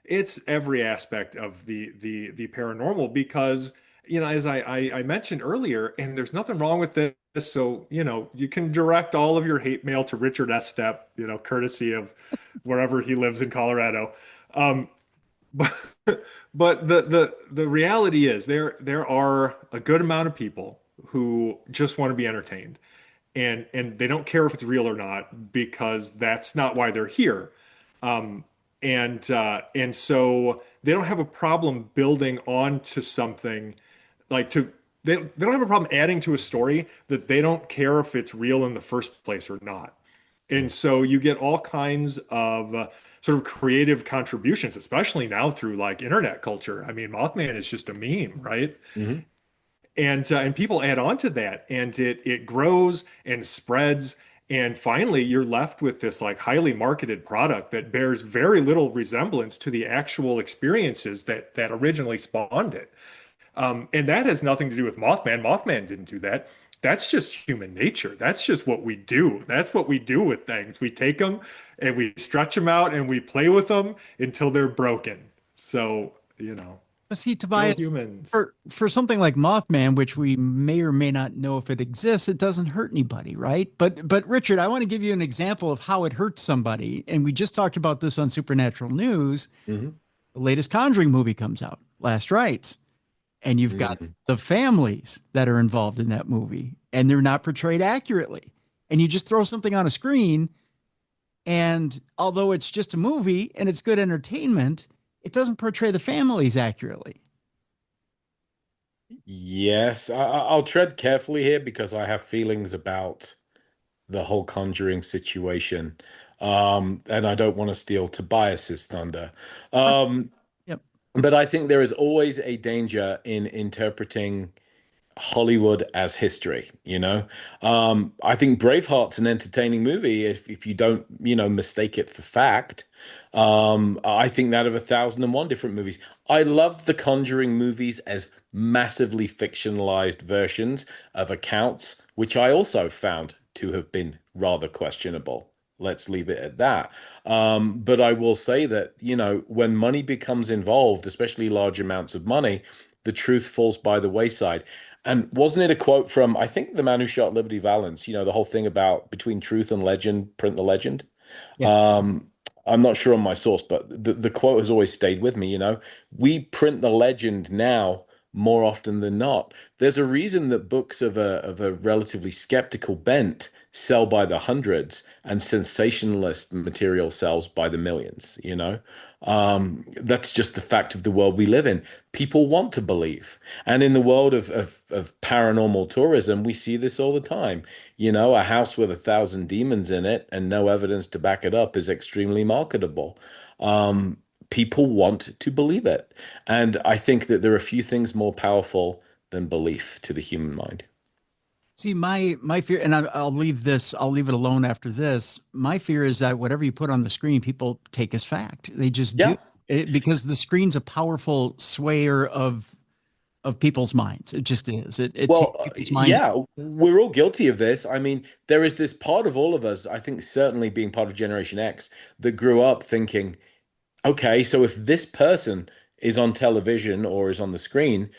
It's every aspect of the paranormal because, as I mentioned earlier, and there's nothing wrong with this. So, you can direct all of your hate mail to Richard Estep, courtesy of wherever he lives in Colorado. Um, but but the reality is there are a good amount of people who just want to be entertained and they don't care if it's real or not because that's not why they're here. Um, and so they don't have a problem building onto something like to they don't have a problem adding to a story that they don't care if it's real in the first place or not. And so you get all kinds of sort of creative contributions, especially now through like internet culture. I mean, Mothman is just a meme, right? Hmm. And people add on to that, and it grows and spreads, and finally you're left with this like highly marketed product that bears very little resemblance to the actual experiences that originally spawned it. And that has nothing to do with Mothman. Mothman didn't do that. That's just human nature. That's just what we do. That's what we do with things. We take them and we stretch them out and we play with them until they're broken. So, See, go Tobias, humans. for something like Mothman, which we may or may not know if it exists, it doesn't hurt anybody, right? But Richard, I want to give you an example of how it hurts somebody. And we just talked about this on Supernatural News. Hmm. The latest Conjuring movie comes out, Last Rites, and you've got Hmm. the families that are involved in that movie, and they're not portrayed accurately. And you just throw something on a screen, and although it's just a movie and it's good entertainment, it doesn't portray the families accurately. Yes, I'll tread carefully here because I have feelings about the whole Conjuring situation. And I don't want to steal Tobias's thunder. Um, Yep. but I think there is always a danger in interpreting Hollywood as history, you know? I think Braveheart's an entertaining movie if you don't, mistake it for fact. I think that of 1001 different movies. I love the Conjuring movies as massively fictionalized versions of accounts, which I also found to have been rather questionable. Let's leave it at that. But I will say that, when money becomes involved, especially large amounts of money, the truth falls by the wayside. And wasn't it a quote from, I think, the man who shot Liberty Valance, the whole thing about between truth and legend, print the legend? Yeah. Um, I'm not sure on my source, but the quote has always stayed with me, We print the legend now more often than not. There's a reason that books of a relatively skeptical bent sell by the hundreds and sensationalist material sells by the millions. That's just the fact of the world we live in. People want to believe. And in the world of paranormal tourism, we see this all the time. A house with 1,000 demons in it and no evidence to back it up is extremely marketable. People want to believe it. And I think that there are a few things more powerful than belief to the human mind. See, my fear, and I'll leave this, I'll leave it alone after this. My fear is that whatever you put on the screen, people take as fact. They just do Yeah. it because the screen's a powerful swayer of of people's minds. It just is. It takes Well, people's mind. yeah, we're all guilty of this. I mean, there is this part of all of us, I think certainly being part of Generation X, that grew up thinking, okay, so if this person is on television or is on the screen,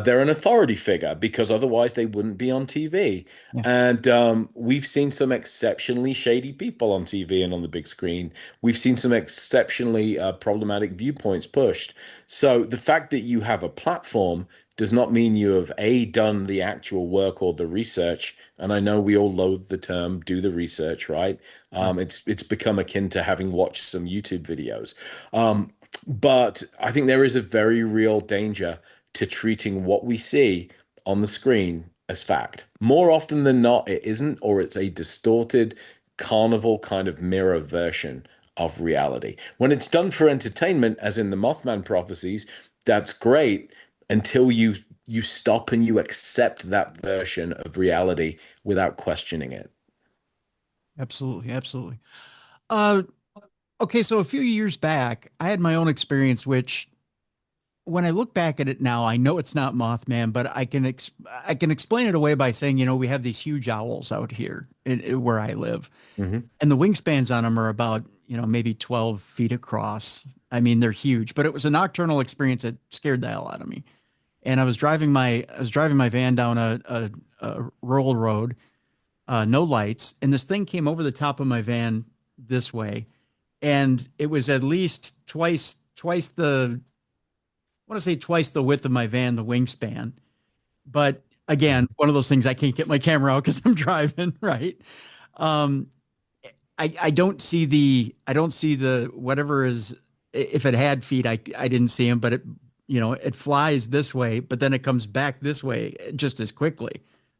they're an authority figure because otherwise they wouldn't be on TV. Yeah. And we've seen some exceptionally shady people on TV and on the big screen. We've seen some exceptionally problematic viewpoints pushed. So the fact that you have a platform does not mean you have A, done the actual work or the research. And I know we all loathe the term do the research, right? Right. It's become akin to having watched some YouTube videos. But I think there is a very real danger to treating what we see on the screen as fact. More often than not, it isn't, or it's a distorted carnival kind of mirror version of reality. When it's done for entertainment, as in the Mothman prophecies, that's great until you stop and you accept that version of reality without questioning it. Absolutely. Absolutely. Uh, okay. So a few years back, I had my own experience, which when I look back at it now, I know it's not Mothman, but I can explain it away by saying, we have these huge owls out here where I live, Hmm. and the wingspans on them are about, maybe 12 feet across. I mean, they're huge, but it was a nocturnal experience that scared the hell out of me. And I was driving my van down a rural road, no lights, and this thing came over the top of my van this way, and it was at least twice the I want to say twice the width of my van, the wingspan. But again, one of those things I can't get my camera out because I'm driving, right? Um, I don't see the whatever is if it had feet, I didn't see him, but it flies this way, but then it comes back this way just as quickly.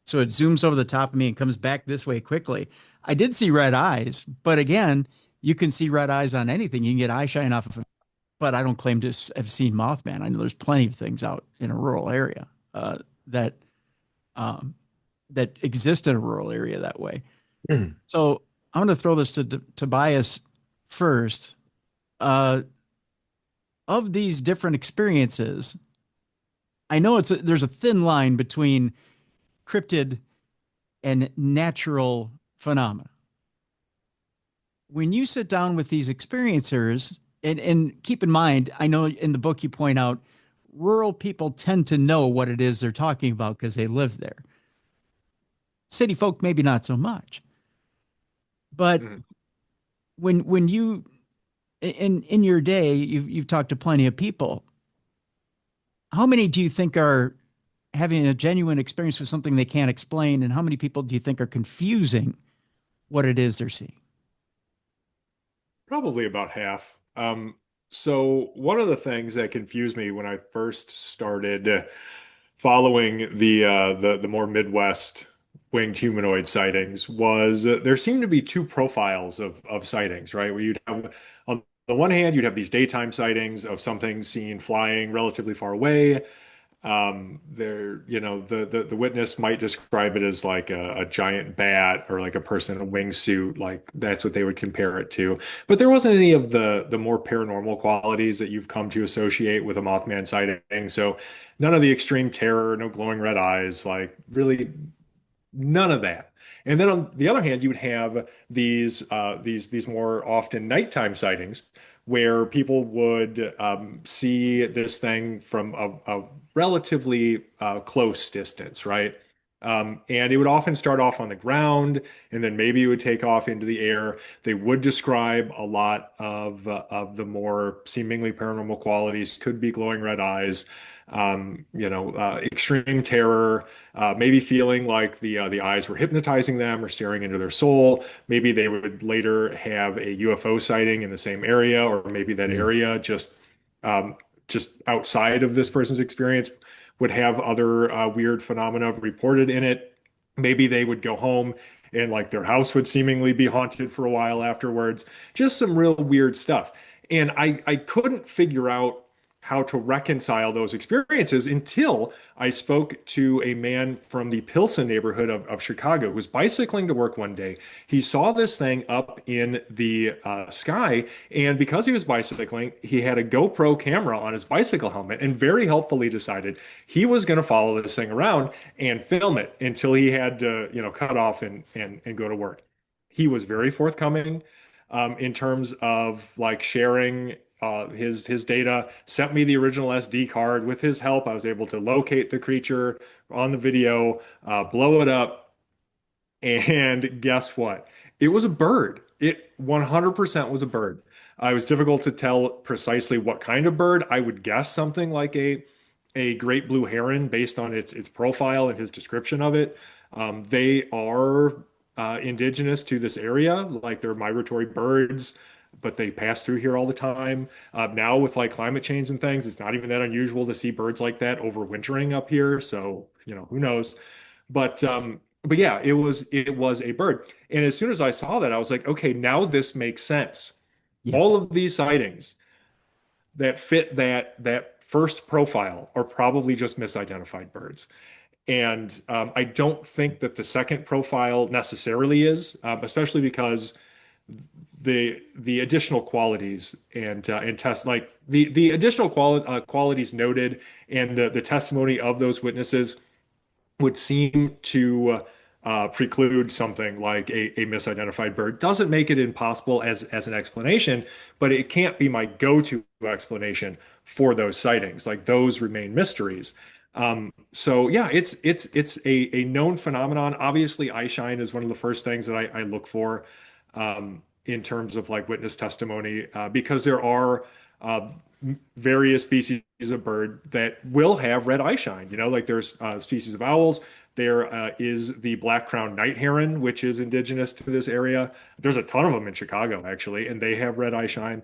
So it zooms over the top of me and comes back this way quickly. I did see red eyes, but again, you can see red eyes on anything. You can get eye shine off of, but I don't claim to have seen Mothman. I know there's plenty of things out in a rural area that um, that exist in a rural area that way. So I'm going to throw this to Tobias first. Uh, of these different experiences, I know there's a thin line between cryptid and natural phenomena. When you sit down with these experiencers, and keep in mind, I know in the book you point out rural people tend to know what it is they're talking about because they live there. City folk, maybe not so much. But Mhm. when you in your day, you've talked to plenty of people. How many do you think are having a genuine experience with something they can't explain, and how many people do you think are confusing what it is they're seeing? Probably about half. So one of the things that confused me when I first started following the more Midwest winged humanoid sightings was there seemed to be two profiles of sightings, right? Where you'd have on the one hand, you'd have these daytime sightings of something seen flying relatively far away. The witness might describe it as like a giant bat or like a person in a wingsuit, like that's what they would compare it to. But there wasn't any of the more paranormal qualities that you've come to associate with a Mothman sighting. So none of the extreme terror, no glowing red eyes, like really none of that. And then on the other hand, you would have these more often nighttime sightings where people would see this thing from a relatively close distance, right? And it would often start off on the ground, and then maybe it would take off into the air. They would describe a lot of the more seemingly paranormal qualities, could be glowing red eyes, extreme terror, maybe feeling like the eyes were hypnotizing them or staring into their soul. Maybe they would later have a UFO sighting in the same area, or maybe that Mm. area just outside of this person's experience would have other weird phenomena reported in it. Maybe they would go home and like their house would seemingly be haunted for a while afterwards. Just some real weird stuff. And I couldn't figure out how to reconcile those experiences until I spoke to a man from the Pilsen neighborhood of Chicago who was bicycling to work one day. He saw this thing up in the sky, and because he was bicycling, he had a GoPro camera on his bicycle helmet and very helpfully decided he was going to follow this thing around and film it until he had to, cut off and go to work. He was very forthcoming in terms of like sharing his data, sent me the original SD card. With his help, I was able to locate the creature on the video, blow it up, and guess what? It was a bird. It 100% was a bird. It was difficult to tell precisely what kind of bird. I would guess something like a great blue heron based on its profile and his description of it. They are indigenous to this area, like they're migratory birds, but they pass through here all the time. Now with like climate change and things, it's not even that unusual to see birds like that overwintering up here. So, who knows? But yeah, it was a bird. And as soon as I saw that, I was like, okay, now this makes sense. Yeah. All of these sightings that fit that first profile are probably just misidentified birds. And I don't think that the second profile necessarily is, especially because the additional qualities and test like the additional qualities noted and the testimony of those witnesses would seem to preclude something like a misidentified bird. Doesn't make it impossible as an explanation, but it can't be my go-to explanation for those sightings. Like those remain mysteries. So yeah, it's a known phenomenon. Obviously, eye shine is one of the first things that I look for in terms of like witness testimony, because there are various species of bird that will have red eye shine. Like there's species of owls. There is the black-crowned night heron, which is indigenous to this area. There's a ton of them in Chicago, actually, and they have red eye shine.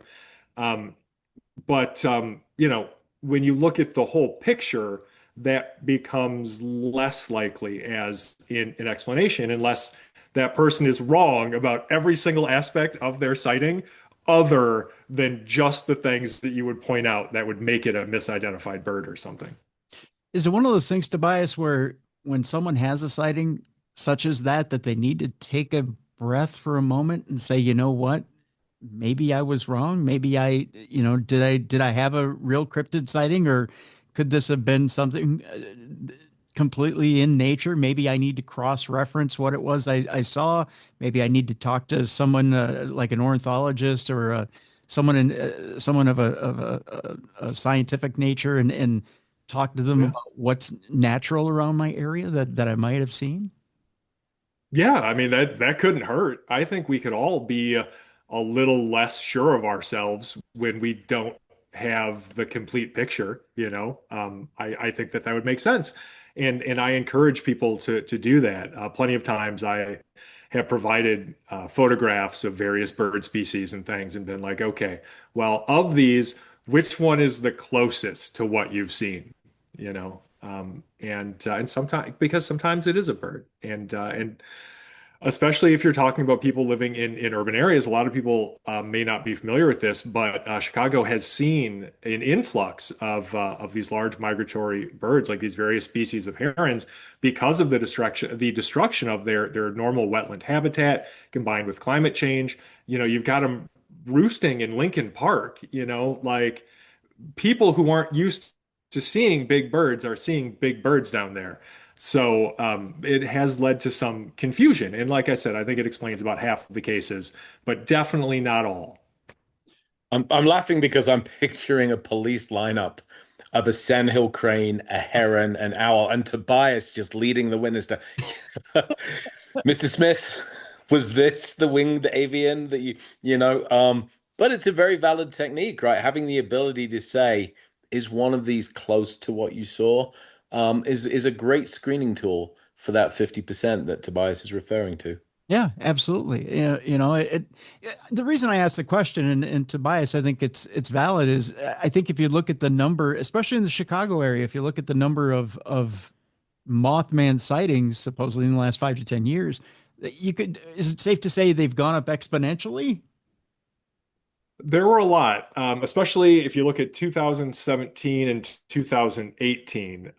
Um, but when you look at the whole picture, that becomes less likely as in an explanation, unless that person is wrong about every single aspect of their sighting, other than just the things that you would point out that would make it a misidentified bird or something. Is it one of those things, Tobias, where when someone has a sighting such as that they need to take a breath for a moment and say, you know what? Maybe I was wrong. Maybe did I have a real cryptid sighting, or could this have been something completely in nature? Maybe I need to cross-reference what it was I saw. Maybe I need to talk to someone like an ornithologist or someone of a scientific nature and talk to them about what's natural around my area that I might have seen. Yeah, I mean that couldn't hurt. I think we could all be a little less sure of ourselves when we don't have the complete picture, I think that would make sense. And I encourage people to do that. Plenty of times I have provided photographs of various bird species and things and been like, okay, well, of these, which one is the closest to what you've seen? And sometimes, because sometimes it is a bird, and especially if you're talking about people living in urban areas, a lot of people may not be familiar with this, but Chicago has seen an influx of these large migratory birds, like these various species of herons, because of the destruction of their normal wetland habitat, combined with climate change. You've got them roosting in Lincoln Park. Like people who aren't used to seeing big birds are seeing big birds down there. So it has led to some confusion. And like I said, I think it explains about half of the cases, but definitely not all. I'm laughing because I'm picturing a police lineup of a sandhill crane, a heron, an owl, and Tobias just leading the witness to Mr. Smith, was this the winged avian that but it's a very valid technique, right? Having the ability to say, is one of these close to what you saw? Is a great screening tool for that 50% that Tobias is referring to. Yeah, absolutely. The reason I asked the question, and Tobias, I think it's valid, is I think if you look at the number, especially in the Chicago area, if you look at the number of Mothman sightings supposedly in the last 5 to 10 years, is it safe to say they've gone up exponentially? There were a lot, especially if you look at 2017 and 2018.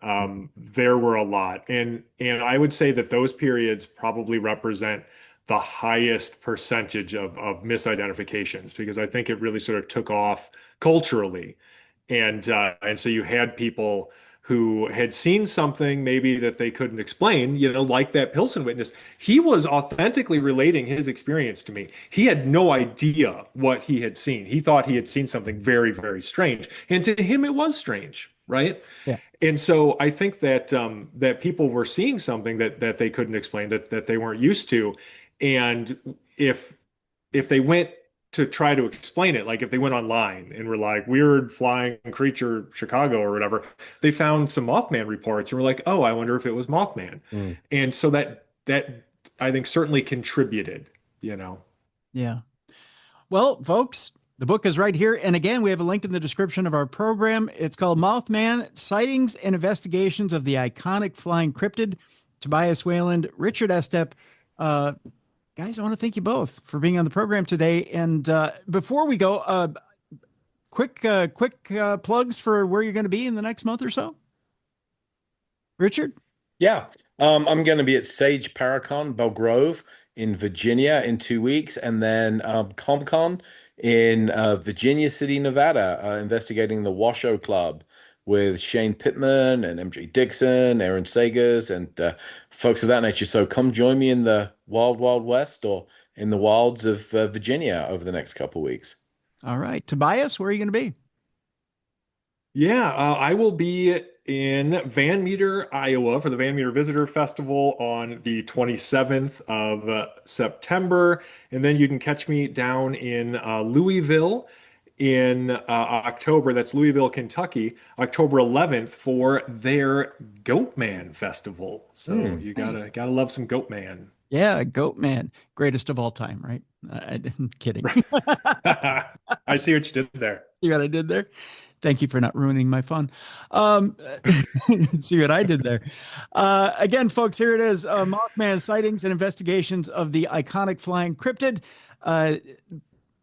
There were a lot, and I would say that those periods probably represent the highest percentage of misidentifications because I think it really sort of took off culturally, and so you had people who had seen something maybe that they couldn't explain, like that Pilsen witness. He was authentically relating his experience to me. He had no idea what he had seen. He thought he had seen something very, very strange. And to him, it was strange, right? Yeah. And so I think that people were seeing something that they couldn't explain, that they weren't used to. And if they went to try to explain it, like if they went online and were like weird flying creature Chicago or whatever, they found some Mothman reports and were like, oh, I wonder if it was Mothman. Mm. And so that I think certainly contributed. Yeah. Well, folks, the book is right here. And again, we have a link in the description of our program. It's called Mothman, Sightings and Investigations of the Iconic Flying Cryptid. Tobias Wayland, Richard Estep. Guys, I want to thank you both for being on the program today. And before we go, quick plugs for where you're going to be in the next month or so. Richard? Yeah. I'm going to be at Sage Paracon, Belgrove in Virginia in 2 weeks, and then ComCon in Virginia City, Nevada, investigating the Washoe Club with Shane Pittman and MJ Dixon, Aaron Sagers, and folks of that nature. So come join me in the Wild Wild West or in the wilds of Virginia over the next couple of weeks. All right. Tobias, where are you going to be? Yeah, I will be in Van Meter, Iowa for the Van Meter Visitor Festival on the 27th of September. And then you can catch me down in Louisville in October. That's Louisville, Kentucky, October 11th for their Goatman Festival. So you gotta love some Goatman. Yeah, Goatman, greatest of all time, right? I'm kidding. I see what you did there. See what I did there? Thank you for not ruining my fun. See what I did there. Again, folks, here it is. Mothman Sightings and Investigations of the Iconic Flying Cryptid.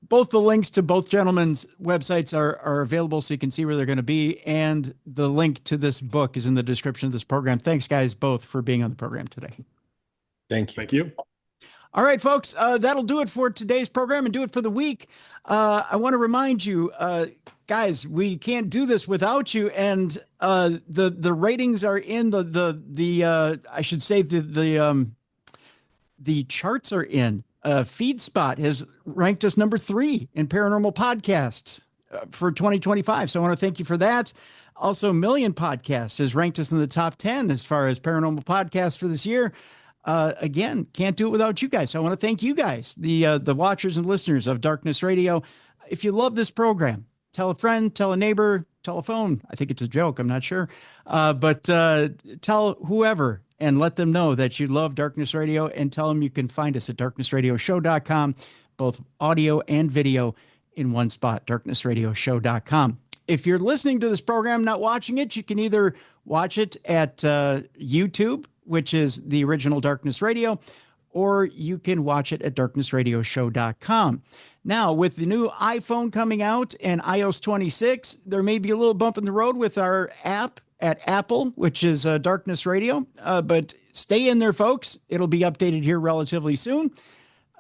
Both the links to both gentlemen's websites are available so you can see where they're going to be. And the link to this book is in the description of this program. Thanks, guys, both for being on the program today. Thank you. Thank you. All right, folks, that'll do it for today's program and do it for the week. I want to remind you, guys, we can't do this without you. And the ratings are in I should say the charts are in. FeedSpot has ranked us number 3 in paranormal podcasts for 2025. So I want to thank you for that. Also, Million Podcasts has ranked us in the top 10 as far as paranormal podcasts for this year. Again, can't do it without you guys. So I want to thank you guys, the watchers and listeners of Darkness Radio. If you love this program, tell a friend, tell a neighbor, tell a phone. I think it's a joke. I'm not sure. But tell whoever and let them know that you love Darkness Radio, and tell them you can find us at darknessradioshow.com, both audio and video in one spot, darknessradioshow.com. If you're listening to this program, not watching it, you can either watch it at YouTube, which is the original Darkness Radio, or you can watch it at darknessradioshow.com. Now, with the new iPhone coming out and iOS 26, there may be a little bump in the road with our app at Apple, which is Darkness Radio. But stay in there, folks. It'll be updated here relatively soon.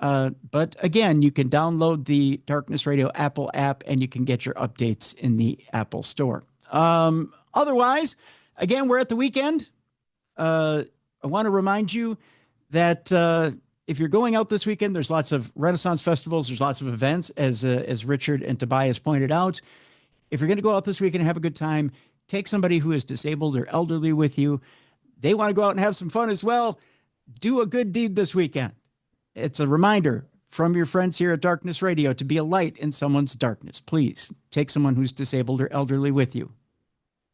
But again, you can download the Darkness Radio Apple app and you can get your updates in the Apple Store. Otherwise, again, we're at the weekend. I want to remind you that if you're going out this weekend, there's lots of Renaissance festivals. There's lots of events, as Richard and Tobias pointed out. If you're going to go out this weekend and have a good time, take somebody who is disabled or elderly with you. They want to go out and have some fun as well. Do a good deed this weekend. It's a reminder from your friends here at Darkness Radio to be a light in someone's darkness. Please take someone who's disabled or elderly with you.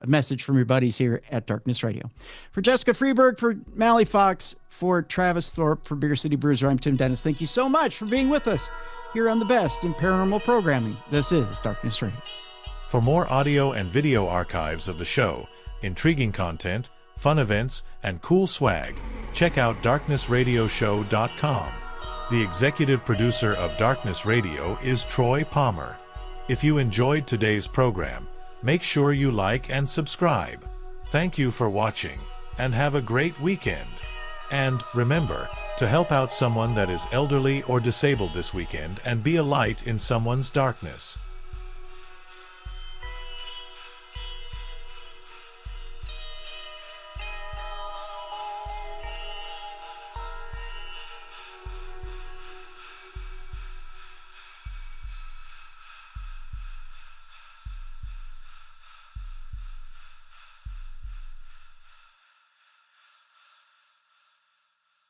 A message from your buddies here at Darkness Radio. For Jessica Freeberg, for Mally Fox, for Travis Thorpe, for Beer City Bruiser, I'm Tim Dennis. Thank you so much for being with us here on the best in paranormal programming. This is Darkness Radio. For more audio and video archives of the show, intriguing content, fun events, and cool swag, check out darknessradioshow.com. The executive producer of Darkness Radio is Troy Palmer. If you enjoyed today's program, make sure you like and subscribe. Thank you for watching, and have a great weekend. And remember to help out someone that is elderly or disabled this weekend and be a light in someone's darkness.